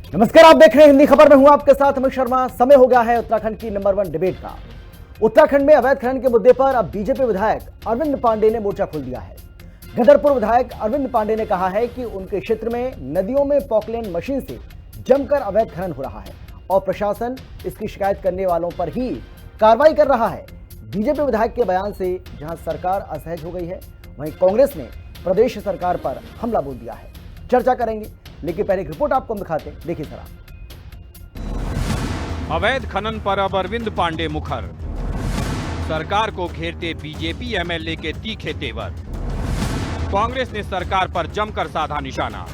नमस्कार, आप देख रहे हैं हिंदी खबर में हूं आपके साथ अमित शर्मा। समय हो गया है उत्तराखंड की नंबर 1 डिबेट का। उत्तराखंड में अवैध खनन के मुद्दे पर अब बीजेपी विधायक अरविंद पांडे ने मोर्चा खोल दिया है। गदरपुर विधायक अरविंद पांडे ने कहा है कि उनके क्षेत्र में नदियों में पॉकलैंड मशीन से जमकर अवैध खनन हो रहा है और प्रशासन इसकी शिकायत करने वालों पर ही कार्रवाई कर रहा है। बीजेपी विधायक के बयान से जहां सरकार असहज हो गई है, वहीं कांग्रेस ने प्रदेश सरकार पर हमला बोल दिया है। चर्चा करेंगे, लेकिन पहले एक रिपोर्ट आपको हम दिखाते हैं, देखिए जरा। अवैध खनन पर अब अरविंद पांडे मुखर, सरकार को घेरते बीजेपी एमएलए के तीखे तेवर। कांग्रेस ने सरकार पर जमकर साधा निशाना।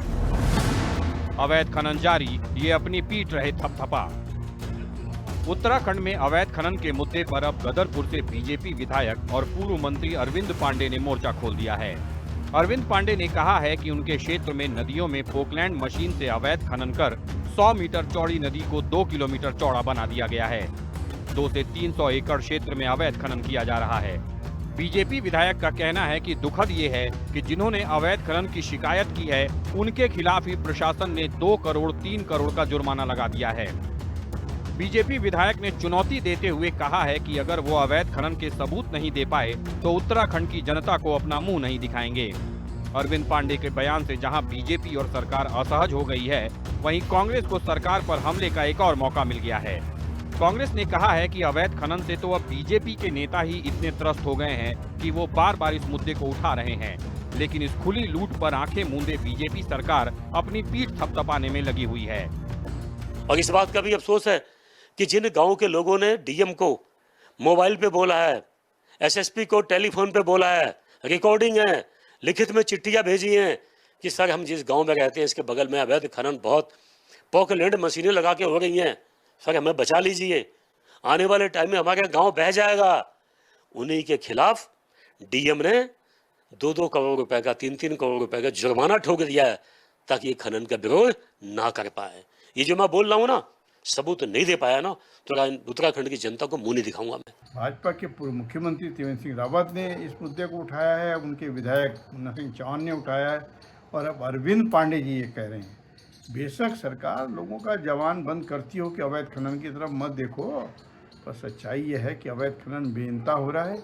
अवैध खनन जारी, ये अपनी पीट रहे थपथपा। उत्तराखंड में अवैध खनन के मुद्दे पर अब गदरपुर से बीजेपी विधायक और पूर्व मंत्री अरविंद पांडे ने मोर्चा खोल दिया है। अरविंद पांडे ने कहा है कि उनके क्षेत्र में नदियों में पोकलैंड मशीन से अवैध खनन कर 100 मीटर चौड़ी नदी को 2 किलोमीटर चौड़ा बना दिया गया है। 2 से 300 एकड़ क्षेत्र में अवैध खनन किया जा रहा है। बीजेपी विधायक का कहना है कि दुखद ये है कि जिन्होंने अवैध खनन की शिकायत की है, उनके खिलाफ ही प्रशासन ने 2 करोड़ 3 करोड़ का जुर्माना लगा दिया है। बीजेपी विधायक ने चुनौती देते हुए कहा है कि अगर वो अवैध खनन के सबूत नहीं दे पाए तो उत्तराखंड की जनता को अपना मुंह नहीं दिखाएंगे। अरविंद पांडे के बयान से जहां बीजेपी और सरकार असहज हो गई है, वहीं कांग्रेस को सरकार पर हमले का एक और मौका मिल गया है। कांग्रेस ने कहा है कि अवैध खनन से तो अब बीजेपी के नेता ही इतने त्रस्त हो गए हैं कि वो बार बार इस मुद्दे को उठा रहे हैं, लेकिन इस खुली लूट पर आंखें मूंदे बीजेपी सरकार अपनी पीठ थपथपाने में लगी हुई है। और इस बात का भी अफसोस है कि जिन गांव के लोगों ने डीएम को मोबाइल पे बोला है, एसएसपी को टेलीफोन पे बोला है, रिकॉर्डिंग है, लिखित में चिट्ठियां भेजी हैं कि सर हम जिस गांव में रहते हैं इसके बगल में अवैध खनन बहुत पॉकलैंड मशीनें लगा के हो रही हैं, सर हमें बचा लीजिए, आने वाले टाइम में हमारा गांव बह जाएगा। उन्हीं के खिलाफ डीएम ने 2-2 करोड़ रुपए का 3-3 करोड़ रुपए का जुर्माना ठोक दिया है ताकि ये खनन का विरोध ना कर पाए। ये जो मैं बोल रहा हूँ ना, सबूत नहीं दे पाया ना तो उत्तराखंड की जनता को मुंह नहीं दिखाऊंगा मैं। भाजपा के पूर्व मुख्यमंत्री त्रिवेंद्र सिंह रावत ने इस मुद्दे को उठाया है, उनके विधायक मुन्ना सिंह चौहान ने उठाया है और अब अरविंद पांडे जी ये कह रहे हैं। बेशक सरकार लोगों का जवान बंद करती हो कि अवैध खनन की तरफ मत देखो, पर सच्चाई ये है कि अवैध खनन बेनता हो रहा है।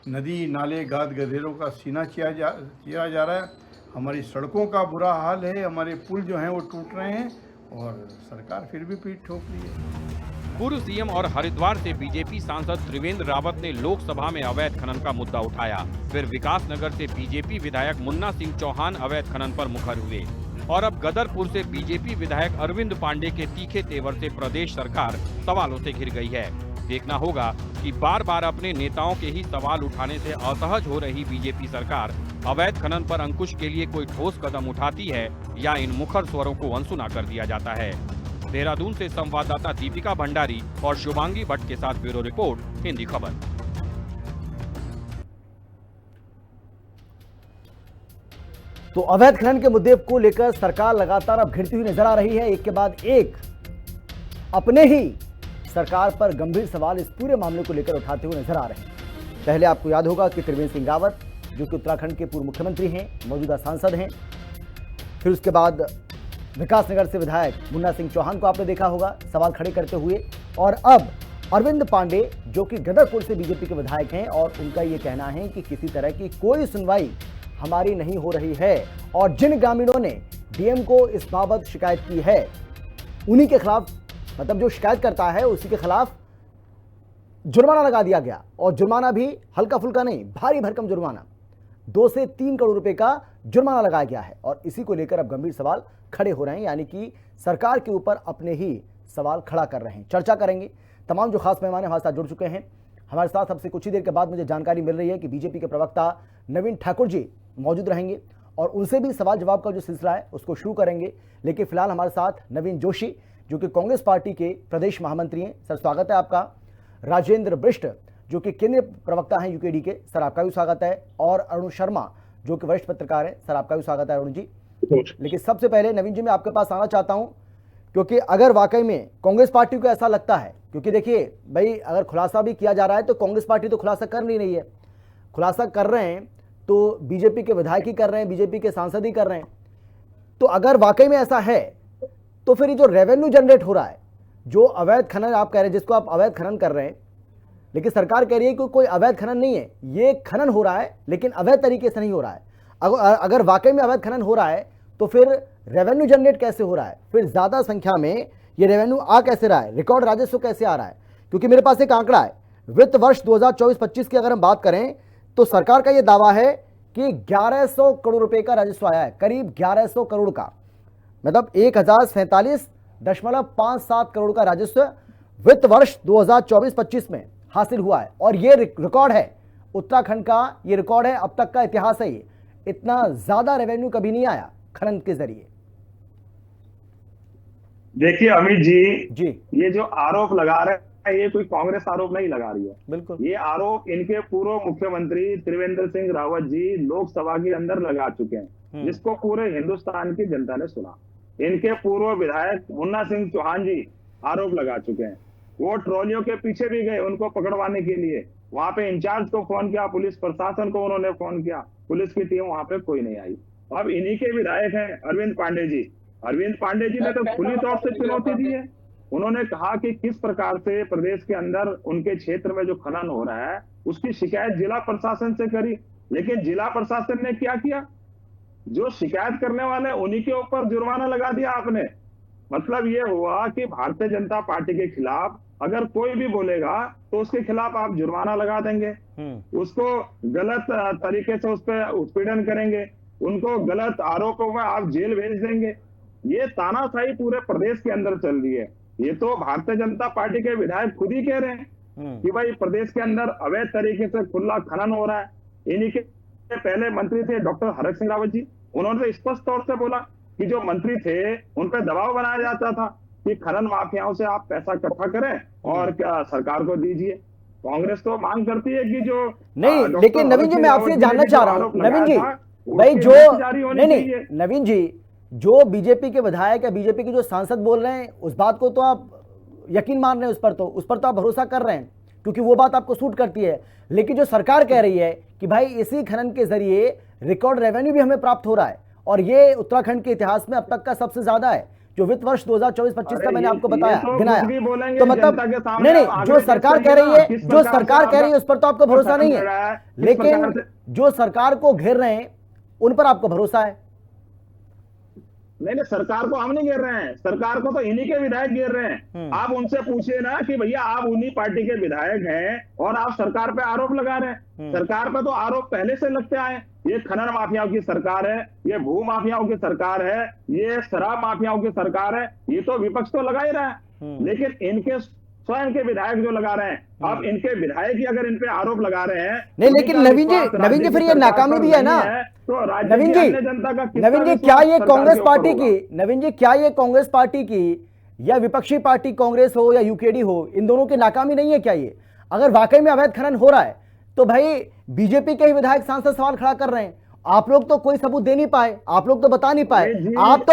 नदी नाले गाद गधेरों का सीना चीरा जा रहा है। हमारी सड़कों का बुरा हाल है, हमारे पुल जो हैं वो टूट रहे हैं और सरकार फिर भी पीठ ठोक रही है। पूर्व सीएम और हरिद्वार से बीजेपी सांसद त्रिवेंद्र रावत ने लोकसभा में अवैध खनन का मुद्दा उठाया। फिर विकासनगर से बीजेपी विधायक मुन्ना सिंह चौहान अवैध खनन पर मुखर हुए और अब गदरपुर से बीजेपी विधायक अरविंद पांडे के तीखे तेवर से प्रदेश सरकार सवालों से घिर गई है। देखना होगा कि बार बार अपने नेताओं के ही सवाल उठाने से असहज हो रही बीजेपी सरकार अवैध खनन पर अंकुश के लिए कोई ठोस कदम उठाती है या इन मुखर स्वरों को अनसुना कर दिया जाता है। देहरादून से संवाददाता दीपिका भंडारी और शुभांगी भट्ट के साथ ब्यूरो रिपोर्ट, हिंदी खबर। तो अवैध खनन के मुद्दे को लेकर सरकार लगातार अब घिरती हुई नजर आ रही है। एक के बाद एक अपने ही सरकार पर गंभीर सवाल इस पूरे मामले को लेकर उठाते हुए नजर आ रहे हैं। पहले आपको याद होगा कि त्रिवेंद्र सिंह रावत, जो कि उत्तराखंड के पूर्व मुख्यमंत्री हैं, मौजूदा सांसद हैं, फिर उसके बाद विकासनगर से विधायक मुन्ना सिंह चौहान को आपने देखा होगा सवाल खड़े करते हुए, और अब अरविंद पांडे जो कि गदरपुर से बीजेपी के विधायक हैं और उनका ये कहना है कि किसी तरह की कोई सुनवाई हमारी नहीं हो रही है और जिन ग्रामीणों ने डीएम को इस बाबत शिकायत की है उन्हीं के खिलाफ, मतलब जो शिकायत करता है उसी के खिलाफ जुर्माना लगा दिया गया और जुर्माना भी हल्का फुल्का नहीं, भारी भरकम जुर्माना 2 से 3 करोड़ रुपए का जुर्माना लगाया गया है और इसी को लेकर अब गंभीर सवाल खड़े हो रहे हैं, यानी कि सरकार के ऊपर अपने ही सवाल खड़ा कर रहे हैं। चर्चा करेंगे, तमाम जो खास मेहमान हमारे साथ जुड़ चुके हैं। हमारे साथ अब से कुछ ही देर के बाद मुझे जानकारी मिल रही है कि बीजेपी के प्रवक्ता नवीन ठाकुर जी मौजूद रहेंगे और उनसे भी सवाल जवाब का जो सिलसिला है उसको शुरू करेंगे। लेकिन फिलहाल हमारे साथ नवीन जोशी जो कि कांग्रेस पार्टी के प्रदेश महामंत्री हैं, सर स्वागत है आपका। राजेंद्र बिष्ट जो कि केंद्रीय प्रवक्ता हैं यूकेडी के, सर आपका भी स्वागत है। और अरुण शर्मा जो कि वरिष्ठ पत्रकार हैं, सर आपका भी स्वागत है अरुण जी। लेकिन सबसे पहले नवीन जी मैं आपके पास आना चाहता हूं, क्योंकि अगर वाकई में कांग्रेस पार्टी को ऐसा लगता है, क्योंकि देखिए भाई अगर खुलासा भी किया जा रहा है तो कांग्रेस पार्टी तो खुलासा कर नहीं रही है, खुलासा कर रहे हैं तो बीजेपी के विधायक ही कर रहे हैं, बीजेपी के सांसद ही कर रहे हैं, तो अगर वाकई में ऐसा है तो फिर ये जो रेवेन्यू जनरेट हो रहा है, जो अवैध खनन आप कह रहे हैं, जिसको आप अवैध खनन कर रहे हैं, लेकिन सरकार कह रही है कि कोई अवैध खनन नहीं है, ये खनन हो रहा है लेकिन अवैध तरीके से नहीं हो रहा है। अगर वाकई में अवैध खनन हो रहा है तो फिर रेवेन्यू जनरेट कैसे हो रहा है, फिर ज्यादा संख्या में ये रेवेन्यू आ कैसे रहा है, रिकॉर्ड राजस्व कैसे आ रहा है? क्योंकि मेरे पास एक आंकड़ा है, वित्त वर्ष 2024-25 की अगर हम बात करें तो सरकार का यह दावा है कि 1100 करोड़ रुपए का राजस्व आया है, करीब 1100 करोड़ का, मतलब 1047.57 करोड़ का राजस्व वित्त वर्ष 2024-25 में हासिल हुआ है। और ये रिकॉर्ड है उत्तराखंड का, ये रिकॉर्ड है, अब तक का इतिहास है। ये इतना ज्यादा रेवेन्यू कभी नहीं आया खनन के जरिए। देखिए अमित जी, जी ये जो आरोप लगा रहे हैं ये कोई कांग्रेस आरोप नहीं लगा रही है। बिल्कुल, ये आरोप इनके पूर्व मुख्यमंत्री त्रिवेंद्र सिंह रावत जी लोकसभा के अंदर लगा चुके हैं, जिसको पूरे हिंदुस्तान की जनता ने सुना। इनके पूर्व विधायक मुन्ना सिंह चौहान जी आरोप लगा चुके हैं। वो ट्रॉलियों के पीछे भी गए उनको पकड़वाने के लिए, वहां पे इंचार्ज को फोन किया, पुलिस प्रशासन को उन्होंने फोन किया, पुलिस की टीम वहां पे कोई नहीं आई। अब इन्हीं के विधायक हैं अरविंद पांडे जी। अरविंद पांडे जी ने तो खुली तौर से चुनौती दी है। उन्होंने कहा कि किस प्रकार से प्रदेश के अंदर उनके क्षेत्र में जो खनन हो रहा है उसकी शिकायत जिला प्रशासन से करी, लेकिन जिला प्रशासन ने क्या किया, जो शिकायत करने वाले उन्हीं के ऊपर जुर्माना लगा दिया आपने। मतलब ये हुआ कि भारतीय जनता पार्टी के खिलाफ अगर कोई भी बोलेगा तो उसके खिलाफ आप जुर्माना लगा देंगे, उसको गलत तरीके से उस पर उत्पीड़न करेंगे, उनको गलत आरोपों में आप जेल भेज देंगे। ये तानाशाही पूरे प्रदेश के अंदर चल रही है। ये तो भारतीय जनता पार्टी के विधायक खुद ही कह रहे हैं कि भाई प्रदेश के अंदर अवैध तरीके से खुला खनन हो रहा है। इन्हीं के पहले मंत्री थे डॉक्टर हरक सिंह रावत जी, उन्होंने स्पष्ट तौर से बोला कि जो मंत्री थे उन पर दबाव बनाया जाता था कि खनन माफियाओं से आप पैसा इकट्ठा करें और क्या सरकार को दीजिए। कांग्रेस तो मांग करती है कि जो नहीं, लेकिन नवीन जी मैं आपसे जानना चाह रहा हूं, नवीन जी भाई जो नहीं नवीन जी जो बीजेपी के विधायक या बीजेपी के जो सांसद बोल रहे हैं उस बात को तो आप यकीन मान रहे हैं, उस पर तो आप भरोसा कर रहे हैं क्योंकि वो बात आपको सूट करती है। लेकिन जो सरकार कह रही है कि भाई इसी खनन के जरिए रिकॉर्ड रेवेन्यू भी हमें प्राप्त हो रहा है और ये उत्तराखंड के इतिहास में अब तक का सबसे ज्यादा है, जो वित्त वर्ष 2024-25 का मैंने आपको बताया गिनाया। तो मतलब नहीं, जो सरकार कह रही है उस पर तो आपको भरोसा नहीं है, लेकिन जो सरकार को घेर रहे हैं उन पर आपको भरोसा है। नहीं, सरकार को हम नहीं घेर रहे हैं, सरकार को तो इन्हीं के विधायक घेर रहे हैं। आप उनसे पूछिए ना कि भैया आप उन्हीं पार्टी के विधायक हैं और आप सरकार पे आरोप लगा रहे हैं। सरकार पे तो आरोप पहले से लगते आए, ये खनन माफियाओं की सरकार है, ये भू माफियाओं की सरकार है, ये शराब माफियाओं की सरकार है, ये तो विपक्ष तो लगा ही रहा है। लेकिन इनके स्वयं के विधायक जो लगा रहे हैं, अब इनके विधायक ही अगर इन पे आरोप लगा रहे हैं नहीं, लेकिन नवीन जी फिर ये नाकामी भी है ना तो नवीन जी क्या ये कांग्रेस पार्टी की, नवीन जी क्या ये कांग्रेस पार्टी की या विपक्षी पार्टी कांग्रेस हो या यूकेडी हो, इन दोनों की नाकामी नहीं है क्या? ये अगर वाकई में अवैध खनन हो रहा है तो भाई बीजेपी के ही विधायक सांसद सवाल खड़ा कर रहे हैं, आप लोग तो कोई सबूत दे नहीं पाए, आप लोग तो बता नहीं पाए, आप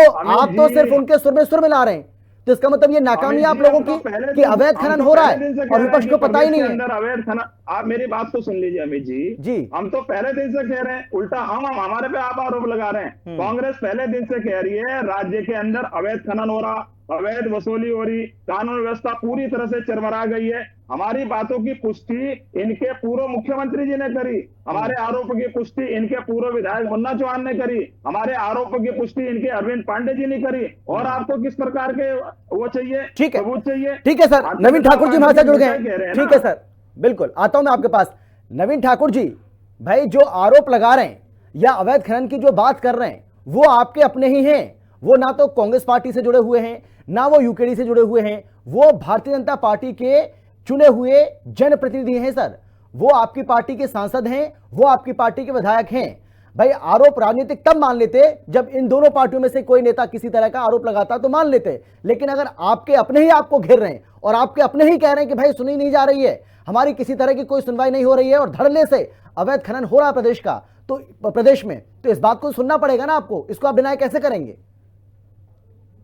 तो सिर्फ उनके सुर में ला रहे हैं। तो इसका मतलब ये नाकामी आप लोगों की कि अवैध खनन हो रहा है और विपक्ष को पता ही नहीं है। अवैध खनन, आप मेरी बात को सुन लीजिए अमित जी, हम तो पहले दिन से कह रहे हैं, उल्टा हम हमारे पे आप आरोप लगा रहे हैं। कांग्रेस पहले दिन से कह रही है राज्य के अंदर अवैध खनन हो रहा, अवैध वसूली हो रही, कानून व्यवस्था पूरी तरह से चरमरा गई है। हमारी बातों की पुष्टि इनके पूर्व मुख्यमंत्री जी ने करी, हमारे आरोप की पुष्टि इनके पूर्व विधायक मुन्ना चौहान ने करी, हमारे आरोपों की पुष्टि इनके अरविंद पांडे जी ने करी। और आपको किस प्रकार के वो चाहिए, सबूत चाहिए? ठीक है सर, नवीन ठाकुर जी हमारे साथ जुड़ गए। ठीक है सर, बिल्कुल आता हूं मैं आपके पास। नवीन ठाकुर जी, भाई जो आरोप लगा रहे हैं या अवैध खनन की जो बात कर रहे हैं वो आपके अपने ही हैं, वो ना तो कांग्रेस पार्टी से जुड़े हुए हैं ना वो यूकेडी से जुड़े हुए हैं, वो भारतीय जनता पार्टी के चुने हुए जनप्रतिनिधि हैं सर, वो आपकी पार्टी के सांसद हैं, वो आपकी पार्टी के विधायक हैं। भाई आरोप राजनीतिक तब मान लेते जब इन दोनों पार्टियों में से कोई नेता किसी तरह का आरोप लगाता तो मान लेते, लेकिन अगर आपके अपने ही आपको घेर रहे हैं और आपके अपने ही कह रहे हैं कि भाई सुनी नहीं जा रही है, हमारी किसी तरह की कोई सुनवाई नहीं हो रही है और धड़ल्ले से अवैध खनन हो रहा है प्रदेश में, तो इस बात को सुनना पड़ेगा ना आपको, इसको आप डिनाई कैसे करेंगे?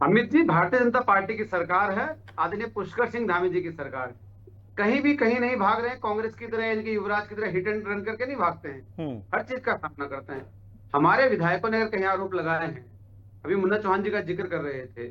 अमित जी, भारतीय जनता पार्टी की सरकार है, आदरणीय पुष्कर सिंह धामी जी की सरकार, कहीं नहीं भाग रहे हैं। कांग्रेस की तरह इनके युवराज की तरह हिट एंड रन करके नहीं भागते हैं, हर चीज का सामना करते हैं। हमारे विधायकों ने अगर कहीं आरोप लगाए हैं, अभी मुन्ना चौहान जी का जिक्र कर रहे थे,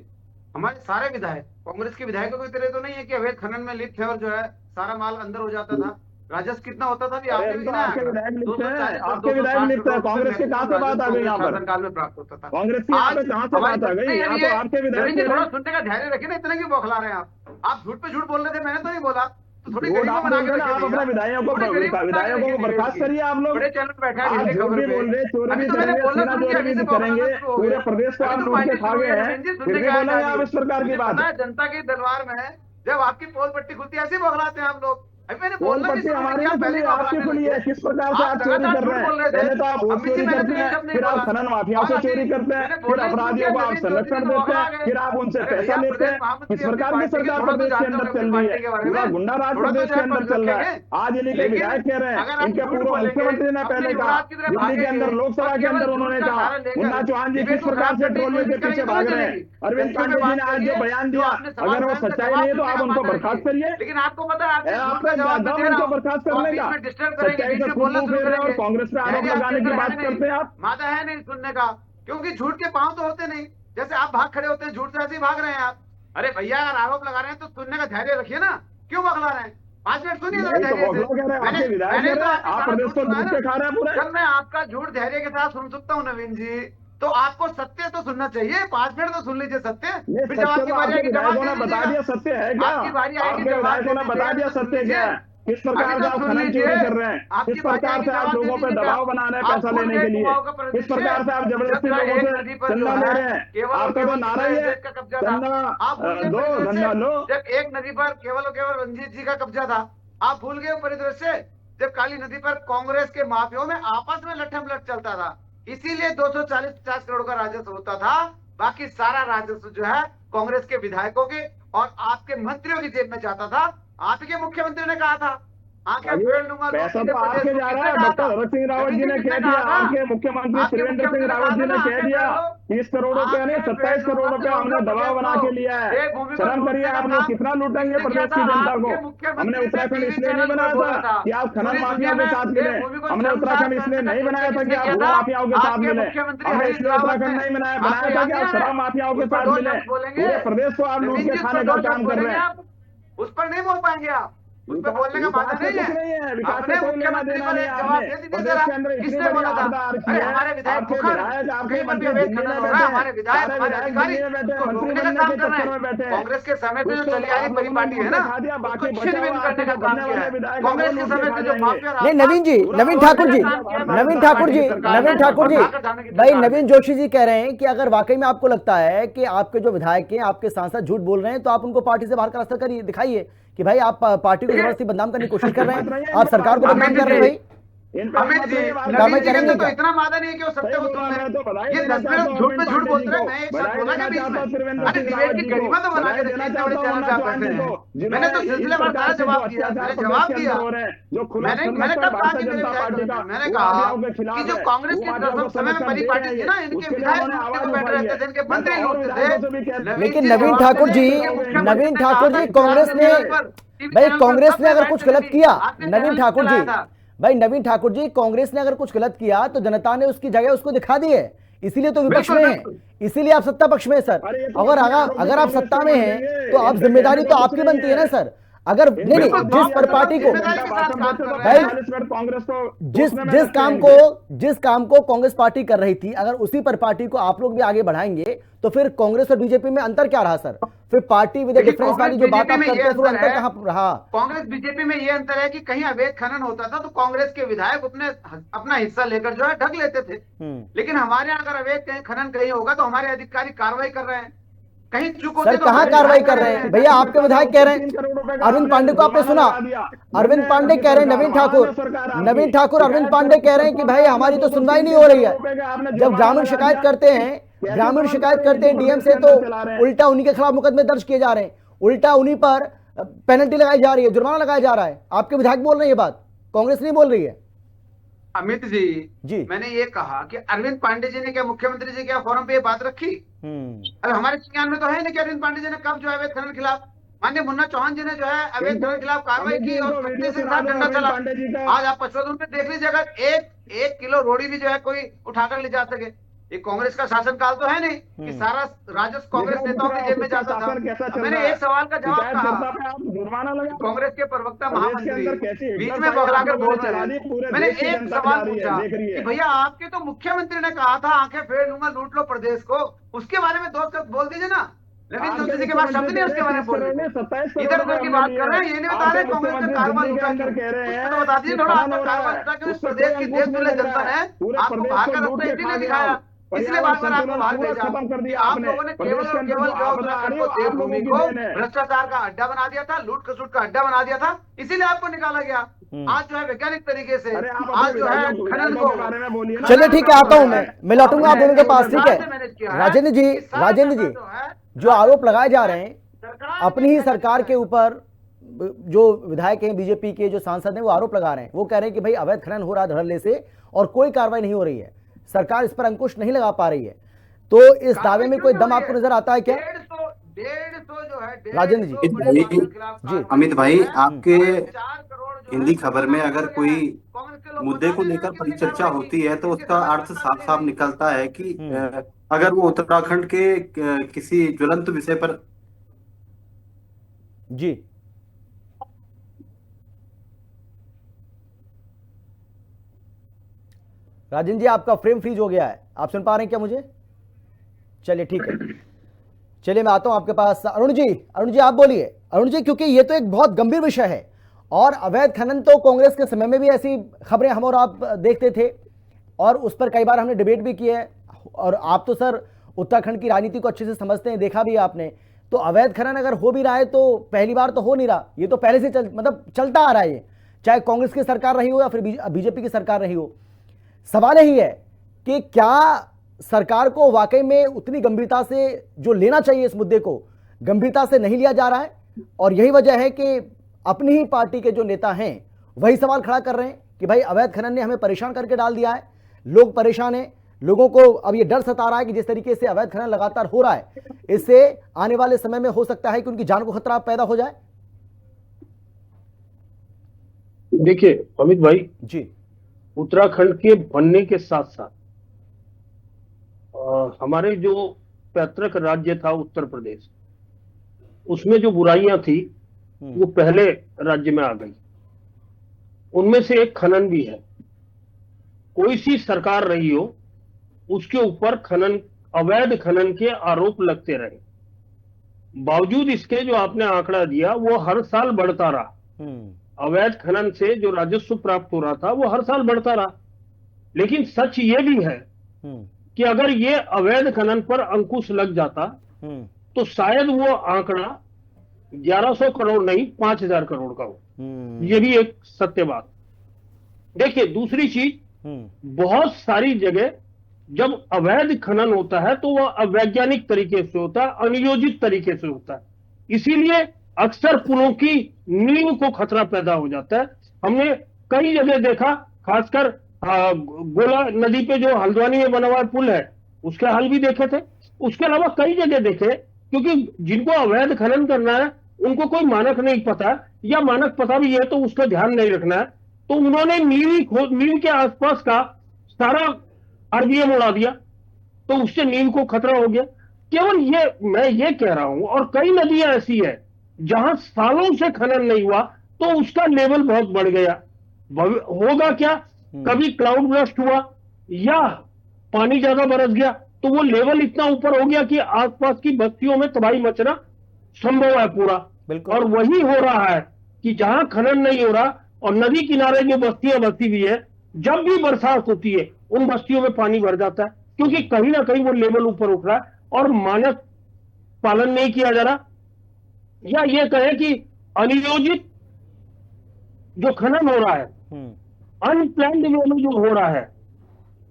हमारे सारे विधायक, कांग्रेस के विधायकों की तरह तो नहीं है कि अवैध खनन में लिप्त है और जो है सारा माल अंदर हो जाता था। राजस्व कितना होता था भी आपने भी गिनाया, आपके विधायक लिप्त हैं, 240 और आपके विधायक 260 लिप्त है। करोड़ कांग्रेस की कहां से बात आ गई यहाँ पर? शासनकाल में प्राप्त होता था। कांग्रेस की यहाँ पे कहां से बात आ गई? यहाँ तो आपके विधायक कह रहे थोड़ा हैं। सुनने का धैर्य रखिए ना, इतना क्यों बौखला रहे हैं आप झूठ पे झूठ बोल रहे थे, मैंने तो नहीं बोला। तो थोड़ी झूठ गरीबी आप बना बोल के रहे हैं ना, आप अपने विधायकों को बर्खास्त करिए। आप लोग बड़े चैनल पे बैठा है आप डेली झूठ खबर भी पे। बोल रहे, चोरी अभी भी तो मैंने करेंगे, बोलना सीना शुरू किया, चोरी अभी भी से बौखलाना करेंगे, शुरू हो पूरे गया। प्रदेश को अभी आप तो लूट के फाइटिंग खा शुरू हो गए गई, हैं, रंजीत फिर सुनने भी क्या है बोलेंगे आगे? आप इस प्रकार की मुझे बात पता है। है जनता की दरबार में है, जब आपकी पोल पट्टी खुलती है ऐसे बौखलाते हैं आप लोग। अभी मैंने पोल बोलना पट्टी हमारी नहीं खुली, आपकी खुली है। किस प्रकार से आप चोरी कर रहे हैं? पहले तो आप वोट चोरी करते हैं, फिर आप खनन माफियाओं से चोरी करते हैं, फिर अपराधियों को आप संरक्षण देते हैं, फिर आप उनसे पैसा लेते हैं। किस प्रकार की सरकार प्रदेश के अंदर चल रही है? पूरा गुंडा राज प्रदेश के अंदर चल रहा है। आज इन्हीं के विधायक कह रहे हैं, इनके पूर्व मुख्यमंत्री ने पहले कहा, दिल्ली के अंदर लोकसभा के अंदर उन्होंने कहा, मुन्ना चौहान जी किस प्रकार से ट्रोलियों के पीछे भाग रहे हैं। अरविंद पांडे जी ने आज जो बयान दिया, अगर वो सच्चाई नहीं है तो आप उनको बर्खास्त करिए। लेकिन आपको पता है आपका दम उनको बर्खास्त करने का, सच्चाई से खूब मुंह फेर रहे हैं और कांग्रेस पे आरोप लगाने की बात करते हैं आप। मादा है नहीं सुनने का, क्योंकि झूठ के पांव तो होते नहीं। जैसे आप भाग खड़े होते हैं झूठ से, ऐसे ही भाग रहे हैं आप। अरे भैया अगर आरोप लगा रहे हैं तो सुनने का धैर्य रखिए ना, क्यों बगला रहे हैं? 5 मिनट सुनिए नहीं तो बगला कह रहे हैं, आपके विधायक कह रहे हैं, आप प्रदेश को लूट के खा रहे हैं पूरे। जब मैं आपका झूठ धैर्य के साथ सुन सकता हूँ नवीन जी, तो आपको सत्य तो सुनना चाहिए। 5 मिनट तो सुन लीजिए सत्य, फिर जब आपकी बारी आएगी विधायकों ने बता दिया सत्य है क्या? आपकी बारी आएगी, आपके विधायकों ने बता दिया सत्य क्या है? किस प्रकार से आप खनन चोरी कर रहे हैं? किस प्रकार से आप लोगों पे दबाव बना रहे हैं पैसा लेने के लिए? किस प्रकार से आप जबरदस्ती लोगों से चंदा ले रहे हैं? आपका तो नारा ही है, चंदा दो धंधा लो। जब एक नदी पर केवल और केवल रंजीत जी का कब्जा था, आप भूल गए परिदृश्य जब काली नदी पर कांग्रेस के माफियों में आपस में लठम-लठ चलता था, इसीलिए 240-50 करोड़ का राजस्व होता था। बाकी सारा राजस्व जो है कांग्रेस के विधायकों के और आपके मंत्रियों की जेब में जाता था। आपके मुख्यमंत्री ने कहा था आंखें फेर लूंगा, पैसा तो आपके जा रहा है। डॉक्टर हरक सिंह रावत जी ने कह दिया, आपके मुख्यमंत्री त्रिवेंद्र सिंह रावत जी ने कह दिया 30 करोड़ रुपया नहीं 27 करोड़ रुपया हमने दबाव बना के लिया है। शर्म करिए, आप लोग कितना लूटेंगे प्रदेश की जनता को। हमने उत्तराखंड इसलिए नहीं बनाया था कि आप खनन माफियाओं के साथ मिले, हमने उत्तराखंड इसलिए नहीं बनाया था कि आप भू माफियाओं के साथ मिले, हमने इसलिए उत्तराखंड नहीं बनाया था कि आप शराब माफियाओं के साथ मिले। पूरे प्रदेश को आप लूट के खाने का काम कर रहे हैं। उस पर नहीं बोल पाएंगे आप, उस पर बोलने का मादा नहीं है। विकास से कोई लेना देना नहीं है। आपने प्रदेश के अंदर इतनी बड़ी आपदा आ रखी है, हमारे विधायक आपके विधायक आपके मंत्री दिल्ली में बैठे हैं, हमारे विधायक सारे हमारे विधायक अधिकारी दिल्ली में बैठे हैं, उसको मंत्री रोकने का बनने काम के कर रहे चक्कर में बैठे हैं। हैं। कांग्रेस के समय पे जो उसको चली आ रही आप बड़ी लोगों पार्टी ने है ना, खा दिया, बाकी उसको बचा छिन-भिन हुआ करने का आपके काम बनने किया वाले है। विधायक कांग्रेस के वो समय लूट पे के जो खा माफिया जाएंगे। नहीं नवीन जी, नवीन ठाकुर जी, नवीन ठाकुर जी, नवीन ठाकुर जी, भाई नवीन जोशी जी कह रहे हैं कि अगर वाकई में आपको लगता है कि आपके जो विधायक हैं, आपके सांसद झूठ बोल रहे हैं, तो आप उनको पार्टी से बाहर का रास्ता करिए, दिखाइए कि भाई आप पार्टी को जबरदस्ती बदनाम करने की कोशिश कर रहे हैं, आप सरकार को बदनाम कर रहे हैं। भाई अमित जी कार्रवाई करेंगे तो इतना वादा नहीं है कि वो सत्य को सुन ले। ये 10 मिनट झूठ पे झूठ बोलते रहे। मैं एक साथ बोला के बीच में, अरे डिबेट की गरिमा तो बना के देखिए, इतने बड़े चैनल पे आप बैठे हैं। मैंने तो सिलसिलेवार सारा जवाब दिया, मैंने जवाब दिया। मैंने कब कहा कि मेरे विधायक, मैंने कहा कि जो कांग्रेस के समय में बड़ी पार्टी थी ना, इनके विधायक बैठे रहते थे, इनके मंत्री लूटते थे। लेकिन नवीन ठाकुर जी, कांग्रेस ने, भाई कांग्रेस ने अगर कुछ गलत किया, नवीन ठाकुर जी, भाई नवीन ठाकुर जी, कांग्रेस ने अगर कुछ गलत किया तो जनता ने उसकी जगह उसको दिखा दी है, इसीलिए तो विपक्ष में है, इसीलिए आप सत्ता पक्ष में है सर। अगर आप सत्ता में हैं तो आप जिम्मेदारी तो आपकी बनती है ना सर। अगर नहीं जिस पर पार्टी को, भाई जिस काम को कांग्रेस पार्टी कर रही थी, अगर उसी पर पार्टी को आप लोग भी आगे बढ़ाएंगे तो फिर कांग्रेस और बीजेपी में अंतर क्या रहा सर? फिर पार्टी विद डिफरेंस वाली जो बात आप करते हैं, फिर अंतर कहां रहा? कांग्रेस बीजेपी में ये अंतर है कि कहीं अवैध खनन होता था तो कांग्रेस के विधायक अपना हिस्सा लेकर जो है ढक लेते थे, लेकिन हमारे यहाँ अगर अवैध खनन कहीं होगा तो हमारे अधिकारी कार्रवाई कर रहे हैं। कहीं चूक होती सर कहां कार्रवाई कर रहे हैं? भैया आपके विधायक कह रहे हैं, अरविंद पांडे को आपने सुना, अरविंद पांडे कह रहे हैं, नवीन ठाकुर अरविंद पांडे कह रहे हैं कि भाई हमारी तो सुनवाई नहीं हो रही है। जब ग्रामीण शिकायत करते हैं डीएम से, तो उल्टा उन्हीं के खिलाफ मुकदमे दर्ज किए जा रहे हैं, उल्टा उन्हीं पर पेनल्टी लगाई जा रही है, जुर्माना लगाया जा रहा है। आपके विधायक बोल रहे हैं ये बात, कांग्रेस नहीं बोल रही है। अमित जी मैंने ये कहा कि अरविंद पांडे जी ने क्या, मुख्यमंत्री जी क्या फोरम पे ये बात रखी? अब हमारे संज्ञान में तो है नहीं कि अरविंद पांडे जी ने कब जो है अवैध खनन खिलाफ, माननीय मुन्ना चौहान जी ने जो है अवैध खनन खिलाफ कार्रवाई की और सख्ती से साथ डंडा चला। आज आप पचपन में देख लीजिए, अगर एक किलो रोड़ी भी जो है कोई उठाकर ले जा सके, ये कांग्रेस का शासनकाल तो है नहीं कि सारा राजस्व कांग्रेस नेताओं की जेब में जाता था। मैंने एक सवाल का जवाब कहा, जुर्माना लगा कांग्रेस के प्रवक्ता महामंत्री कैसी बीच में बगलाकर बोल रहे हैं। मैंने एक सवाल पूछा कि भैया आपके तो मुख्यमंत्री ने कहा था आंखें फेर लूंगा, लूट लो प्रदेश को, उसके बारे में 2 शब्द बोल दीजिए ना। लेकिन जोशी के बाद शब्द नहीं उसके बारे में बोल रहे, इधर उधर की बात कर रहे हैं। ये नहीं बता रहे कांग्रेस का कारवा लूटा क्यों, तो बता दीजिए थोड़ा आपका कारवा लूटा क्यों। इस प्रदेश की देश दुनिया जनता ने आपको बाहर का रास्ता इसीलिए दिखाया, इसलिए बार बार आपको बाहर भेजा। आप लोगों ने केवल और केवल जो उत्तराखंड को देवभूमि को भ्रष्टाचार का अड्डा बना दिया था, लूट खसूट का अड्डा बना दिया था, इसीलिए आपको निकाला गया। आज जो है वैज्ञानिक तरीके से, आज जो है खनन को। चलिए ठीक है, आता हूं मैं लौटूंगा आप दोनों के पास, ठीक है। राजेंद्र जी जो आरोप लगाए जा रहे हैं अपनी ही सरकार के ऊपर, जो विधायक हैं बीजेपी के, जो सांसद हैं, वो आरोप लगा रहे हैं। वो कह रहे हैं कि भाई अवैध खनन हो रहा है धड़ल्ले से और कोई कार्रवाई नहीं हो रही है, सरकार इस पर अंकुश नहीं लगा पा रही है। तो इस दावे में कोई दम आपको नजर आता है क्या 150 जो है राजेंद्र जी? अमित भाई, आपके हिंदी खबर में अगर कोई मुद्दे को लेकर परिचर्चा होती है तो उसका अर्थ साफ साफ निकलता है कि अगर वो उत्तराखंड के किसी ज्वलंत विषय पर जी। राजेंद्र जी आपका फ्रेम फ्रीज हो गया है, आप सुन पा रहे हैं क्या मुझे? चलिए ठीक है, चलिए मैं आता हूं आपके पास। अरुण जी आप बोलिए। अरुण जी, क्योंकि ये तो एक बहुत गंभीर विषय है और अवैध खनन तो कांग्रेस के समय में भी ऐसी खबरें हम और आप देखते थे और उस पर कई बार हमने डिबेट भी की है। और आप तो सर उत्तराखंड की राजनीति को अच्छे से समझते हैं, देखा भी आपने। तो अवैध खनन अगर हो भी रहा है तो पहली बार तो हो नहीं रहा, ये तो पहले से चलता आ रहा है, ये चाहे कांग्रेस की सरकार रही हो या फिर बीजेपी की सरकार रही हो। सवाल यही है कि क्या सरकार को वाकई में उतनी गंभीरता से जो लेना चाहिए इस मुद्दे को गंभीरता से नहीं लिया जा रहा है, और यही वजह है कि अपनी ही पार्टी के जो नेता हैं वही सवाल खड़ा कर रहे हैं कि भाई अवैध खनन ने हमें परेशान करके डाल दिया है, लोग परेशान हैं, लोगों को अब ये डर सता रहा है कि जिस तरीके से अवैध खनन लगातार हो रहा है इससे आने वाले समय में हो सकता है कि उनकी जान को खतरा पैदा हो जाए। देखिए अमित भाई जी, उत्तराखंड के बनने के साथ साथ हमारे जो पैतृक राज्य था उत्तर प्रदेश, उसमें जो बुराइयां थी वो पहले राज्य में आ गई। उनमें से एक खनन भी है। कोई सी सरकार रही हो उसके ऊपर खनन, अवैध खनन के आरोप लगते रहे। बावजूद इसके जो आपने आंकड़ा दिया वो हर साल बढ़ता रहा। अवैध खनन से जो राजस्व प्राप्त हो रहा था वो हर साल बढ़ता रहा। लेकिन सच ये भी है कि अगर ये अवैध खनन पर अंकुश लग जाता तो शायद वो आंकड़ा 1100 करोड़ नहीं 5000 करोड़ का हो। ये भी एक सत्य बात। देखिए दूसरी चीज, बहुत सारी जगह जब अवैध खनन होता है तो वह अवैज्ञानिक तरीके से होता है, अनियोजित तरीके से होता है। इसीलिए अक्सर पुलों की नींव को खतरा पैदा हो जाता है। हमने कई जगह देखा, खासकर गोला नदी पे जो हल्द्वानी में बना हुआ पुल है उसके हाल भी देखे थे। उसके अलावा कई जगह देखे, क्योंकि जिनको अवैध खनन करना है उनको कोई मानक नहीं पता, या मानक पता भी है तो उसका ध्यान नहीं रखना है, तो उन्होंने नींव के आसपास का सारा आरबीएम उड़ा दिया, तो उससे नींव को खतरा हो गया। केवल ये मैं ये कह रहा हूं, और कई नदियां ऐसी है जहां सालों से खनन नहीं हुआ तो उसका लेवल बहुत बढ़ गया। होगा क्या, कभी क्लाउड ब्रस्ट हुआ या पानी ज्यादा बरस गया तो वो लेवल इतना ऊपर हो गया कि आसपास की बस्तियों में तबाही मचना संभव है पूरा। और वही हो रहा है कि जहां खनन नहीं हो रहा और नदी किनारे जो बस्तियां बसी हुई है, जब भी बरसात होती है उन बस्तियों में पानी भर जाता है, क्योंकि कहीं ना कहीं वो लेवल ऊपर उठ रहा है और मानक पालन नहीं किया जा रहा, या ये कहें कि अनियोजित जो खनन हो रहा है, अनप्लान्ड वे में जो हो रहा है,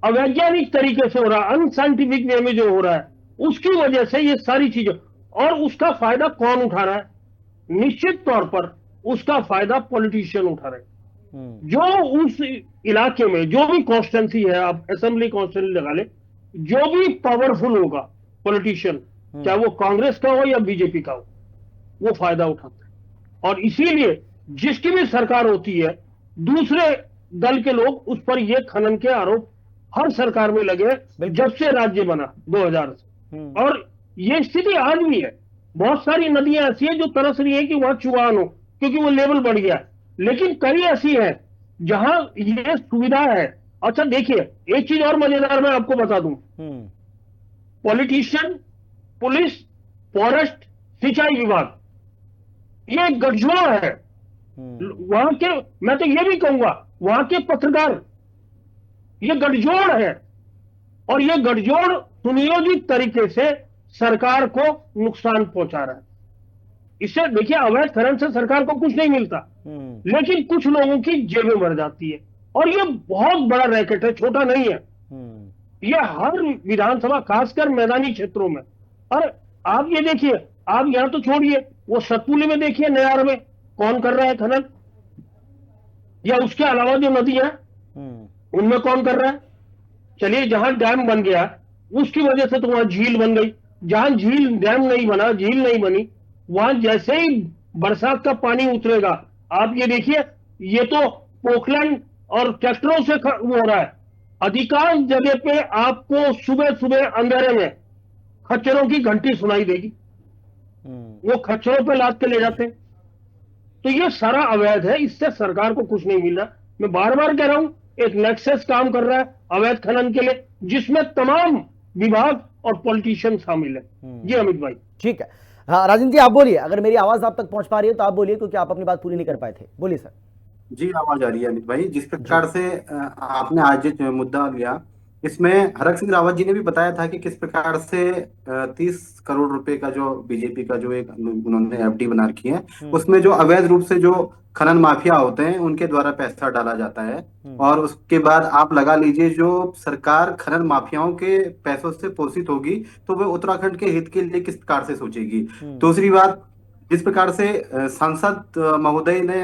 अवैज्ञानिक तरीके से हो रहा है, अनसाइंटिफिक वे में जो हो रहा है, उसकी वजह से ये सारी चीजें। और उसका फायदा कौन उठा रहा है? निश्चित तौर पर उसका फायदा पॉलिटिशियन उठा रहे हैं। जो उस इलाके में जो भी कॉन्स्टिट्यूंसी है, आप असेंबली कॉन्स्टिट्यूंसी लगा ले, जो भी पावरफुल होगा पॉलिटिशियन, चाहे वो कांग्रेस का हो या बीजेपी का हो, वो फायदा उठाता है। और इसीलिए जिसकी भी सरकार होती है, दूसरे दल के लोग उस पर ये खनन के आरोप हर सरकार में लगे जब से राज्य बना 2000 से। और ये स्थिति आज भी है। बहुत सारी नदियां ऐसी है जो तरस रही है कि वहां चुगान हो, क्योंकि वो लेवल बढ़ गया। लेकिन कई ऐसी है जहां ये सुविधा है। अच्छा देखिए, एक चीज और मजेदार मैं आपको बता दूं, पॉलिटिशियन, पुलिस, फॉरेस्ट, सिंचाई विभाग, ये एक गठजोड़ है। वहां के, मैं तो ये भी कहूंगा, वहां के पत्रकार, ये गठजोड़ है। और ये गठजोड़ सुनियोजित तरीके से सरकार को नुकसान पहुंचा रहा है। इससे देखिए, अवैध खनन से सरकार को कुछ नहीं मिलता, लेकिन कुछ लोगों की जेबें भर जाती है। और ये बहुत बड़ा रैकेट है, छोटा नहीं है। ये हर विधानसभा, खासकर मैदानी क्षेत्रों में। और आप ये देखिए, आप यहां तो छोड़िए, वो सतपुली में देखिए, नयार में कौन कर रहा है खनन, या उसके अलावा जो नदी है उनमें कौन कर रहा है। चलिए, जहां डैम बन गया उसकी वजह से तो वहां झील बन गई। जहां झील, डैम नहीं बना, झील नहीं बनी, वहां जैसे ही बरसात का पानी उतरेगा, आप ये देखिए, ये तो पोखलैंड और ट्रैक्टरों से वो हो रहा है। अधिकांश जगह पे आपको सुबह सुबह अंधेरे में खच्चरों की घंटी सुनाई देगी। वो खच्चरों पे लाद के ले जाते हैं। तो ये सारा अवैध है, इससे सरकार को कुछ नहीं मिल रहा। मैं बार बार कह रहा हूं, एक नेक्सस काम कर रहा है अवैध खनन के लिए, जिसमें तमाम विभाग और पॉलिटिशियन शामिल है। जी अमित भाई। ठीक है, हाँ राजेंद्र जी आप बोलिए, अगर मेरी आवाज आप तक पहुंच पा रही है तो आप बोलिए, क्योंकि आप अपनी बात पूरी नहीं कर पाए थे। बोलिए सर। जी आवाज आ रही है अमित भाई। जिस प्रकार से आपने आज जो मुद्दा लिया, इसमें हरक सिंह रावत जी ने भी बताया था कि किस प्रकार से 30 करोड़ रुपए का जो बीजेपी का जो एक उन्होंने एफडी बना रखी है, उसमें जो अवैध रूप से जो खनन माफिया होते हैं उनके द्वारा पैसा डाला जाता है। और उसके बाद आप लगा लीजिए, जो सरकार खनन माफियाओं के पैसों से पोषित होगी तो वह उत्तराखंड के हित के लिए किस प्रकार से सोचेगी। दूसरी बात, जिस प्रकार से सांसद महोदय ने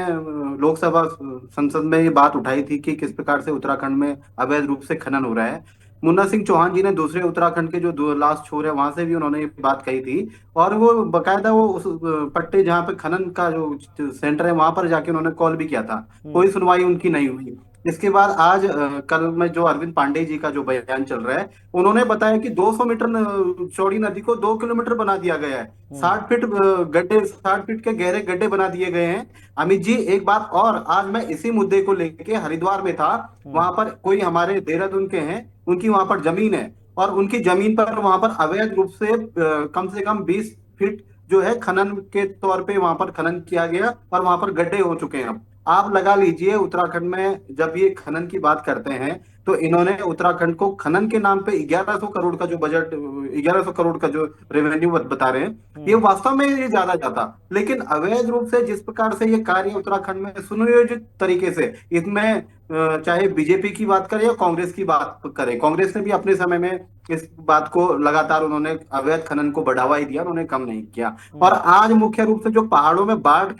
लोकसभा संसद में ये बात उठाई थी कि किस प्रकार से उत्तराखंड में अवैध रूप से खनन हो रहा है, मुन्ना सिंह चौहान जी ने दूसरे उत्तराखंड के जो दो लास्ट छोर है वहां से भी उन्होंने ये बात कही थी। और वो बकायदा वो उस पट्टे जहाँ पे खनन का जो सेंटर है वहां पर जाके उन्होंने कॉल भी किया था, कोई सुनवाई उनकी नहीं हुई। इसके बाद आज कल में जो अरविंद पांडे जी का जो बयान चल रहा है, उन्होंने बताया कि 200 मीटर चौड़ी नदी को 2 किलोमीटर बना दिया गया है, 60 फीट गड्ढे, 60 फीट के गहरे गड्ढे बना दिए गए हैं। अमित जी एक बात और, आज मैं इसी मुद्दे को लेके हरिद्वार में था, वहां पर कोई हमारे देहरादून के हैं, उनकी वहां पर जमीन है, और उनकी जमीन पर वहां पर अवैध रूप से कम 20 फीट जो है खनन के तौर पे वहां पर खनन किया गया, और वहां पर गड्ढे हो चुके हैं। आप लगा लीजिए, उत्तराखंड में जब ये खनन की बात करते हैं तो इन्होंने उत्तराखंड को खनन के नाम पे 1100 करोड़ का जो बजट, 1100 करोड़ का जो रेवेन्यू बता रहे हैं, ये वास्तव में ये ज्यादा जाता। लेकिन अवैध रूप से जिस प्रकार से ये कार्य उत्तराखंड में सुनियोजित तरीके से, इसमें चाहे बीजेपी की बात करें या कांग्रेस की बात करें, कांग्रेस ने भी अपने समय में इस बात को लगातार उन्होंने अवैध खनन को बढ़ावा ही दिया, उन्होंने कम नहीं किया। और आज मुख्य रूप से जो पहाड़ों में बाढ़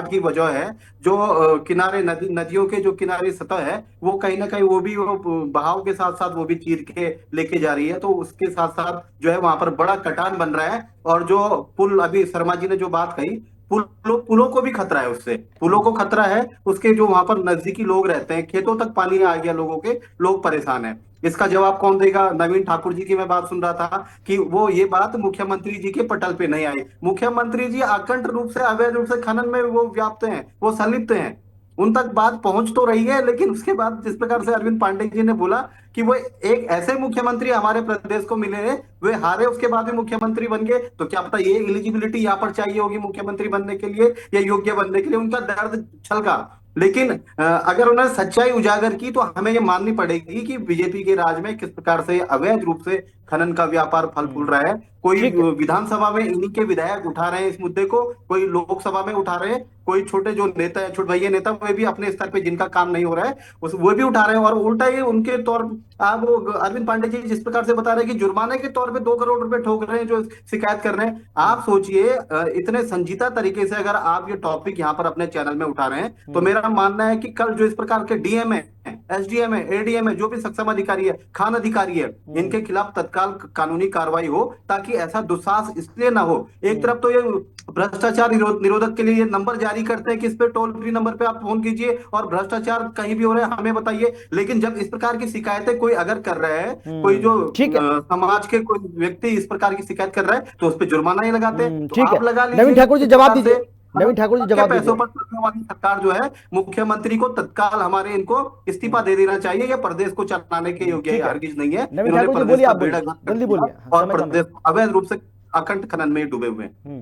की वजह है, जो किनारे नदियों के जो किनारे सतह है, वो कहीं ना कहीं वो भी बहाव के साथ साथ वो भी चीर के लेके जा रही है। तो उसके साथ साथ जो है वहां पर बड़ा कटान बन रहा है। और जो पुल, अभी शर्मा जी ने जो बात कही, पुलों को भी खतरा है, उससे पुलों को खतरा है। उसके जो वहां पर नजदीकी लोग रहते हैं, खेतों तक पानी आ गया लोगों के, लोग परेशान हैं। इसका जवाब कौन देगा? नवीन ठाकुर जी की मैं बात सुन रहा था कि वो ये बात मुख्यमंत्री जी के पटल पे नहीं आई। मुख्यमंत्री जी अखंड रूप से अवैध रूप से खनन में वो व्याप्त हैं, वो संलिप्त हैं, उन तक बात पहुंच तो रही है। लेकिन उसके बाद जिस प्रकार से अरविंद पांडे जी ने बोला कि वो एक ऐसे मुख्यमंत्री हमारे प्रदेश को मिले हैं, वे हारे उसके बाद भी मुख्यमंत्री बन गए, तो क्या पता ये एलिजिबिलिटी यहाँ पर चाहिए होगी मुख्यमंत्री बनने के लिए या योग्य बनने के लिए, उनका दर्द छलका। लेकिन अगर उन्होंने सच्चाई उजागर की तो हमें ये माननी पड़ेगी कि बीजेपी के राज में किस प्रकार से अवैध रूप से खनन का व्यापार फल फूल रहा है। कोई विधानसभा में इन्हीं के विधायक उठा रहे हैं इस मुद्दे को, कोई लोकसभा में उठा रहे हैं, कोई छोटे जो नेता है, छोटे भैया नेता, वे भी अपने स्तर पे जिनका काम नहीं हो रहा है वो भी उठा रहे हैं। और उल्टा ये उनके तौर, आप वो अरविंद पांडे जी जिस प्रकार से बता रहे हैं कि जुर्माने के तौर पे 2 करोड़ रुपए ठोक रहे हैं जो शिकायत कर रहे हैं। आप सोचिए, इतने संजीदा तरीके से अगर आप ये टॉपिक यहाँ पर अपने चैनल में उठा रहे हैं, तो मेरा मानना है कि कल जो इस प्रकार के डीएम है एसडीएम है, एडीएम है, जो भी सक्षम अधिकारी है, खान अधिकारी है, इनके खिलाफ तत्काल कानूनी कार्रवाई हो, ताकि ऐसा दुस्साहस इसलिए ना हो। एक तरफ तो ये भ्रष्टाचार निरोधक के लिए ये नंबर जारी करते हैं कि इस पे टोल फ्री नंबर पे आप फोन कीजिए और भ्रष्टाचार कहीं भी हो रहा है हमें बताइए, लेकिन जब इस प्रकार की शिकायतें कोई अगर कर रहा है, कोई जो समाज के कोई व्यक्ति इस प्रकार की शिकायत कर रहा है, तो उस पर जुर्माना ही लगाते हैं। ठीक है, नवीन ठाकुर जी जवाब दीजिए। नवीन ठाकुर जी जवाब पैसों पर चलने वाली सरकार जो है, मुख्यमंत्री को तत्काल हमारे इनको इस्तीफा दे देना चाहिए। ये प्रदेश को चलाने के योग्य हरगिज नहीं है। नवीन ठाकुर जी बोलिए, आप जल्दी बोलिए। और प्रदेश अवैध रूप से अखंड खनन में डूबे हुए हैं।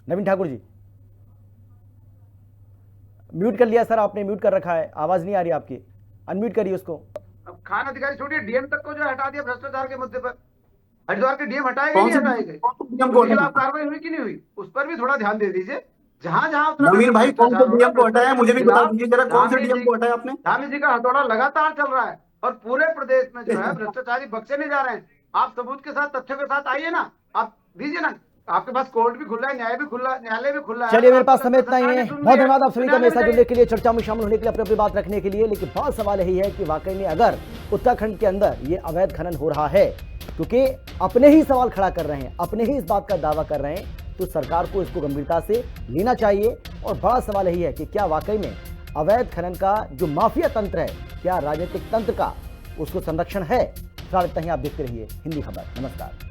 नवीन ठाकुर जी म्यूट कर लिया सर, आपने म्यूट कर रखा है, आवाज नहीं आ रही आपकी, अनम्यूट करिए उसको। अब खान अधिकारी छोड़िए, डीएम तक को जो हटा दिया भ्रष्टाचार के मुद्दे पर। हरिद्वार के डीएम हटाए गए नहीं हटाए गए, खिलाफ कार्रवाई हुई कि नहीं हुई, उस पर भी थोड़ा ध्यान दे दीजिए। जहां जहां नवीन भाई कौन से डीएम को हटाया, मुझे भी बता दीजिए जरा, कौन से डीएम को हटाया आपने? धामी जी का हथौड़ा लगातार चल रहा है और पूरे प्रदेश में जो है भ्रष्टाचारी बख्शे नहीं जा रहे हैं। आप सबूत के साथ, तथ्यों के साथ आइए ना, आप दीजिए ना, आपके पास कोर्ट भी खुला है, न्याय भी खुला, न्यायालय भी खुला है। चलिए, मेरे पास समय इतना ही है। बहुत धन्यवाद आप सभी का मेरे साथ जुड़ने के लिए, चर्चा में शामिल होने के लिए, अपनी अपनी बात रखने के लिए। लेकिन बात सवाल यही है कि वाकई में अगर उत्तराखंड के अंदर ये अवैध खनन हो रहा है, क्योंकि अपने ही सवाल खड़ा कर रहे हैं, अपने ही इस बात का दावा कर रहे हैं, तो सरकार को इसको गंभीरता से लेना चाहिए। और बड़ा सवाल यही है कि क्या वाकई में अवैध खनन का जो माफिया तंत्र है, क्या राजनीतिक तंत्र का उसको संरक्षण है? फिलहाल इतना ही, आप देखते रहिए हिंदी खबर। नमस्कार।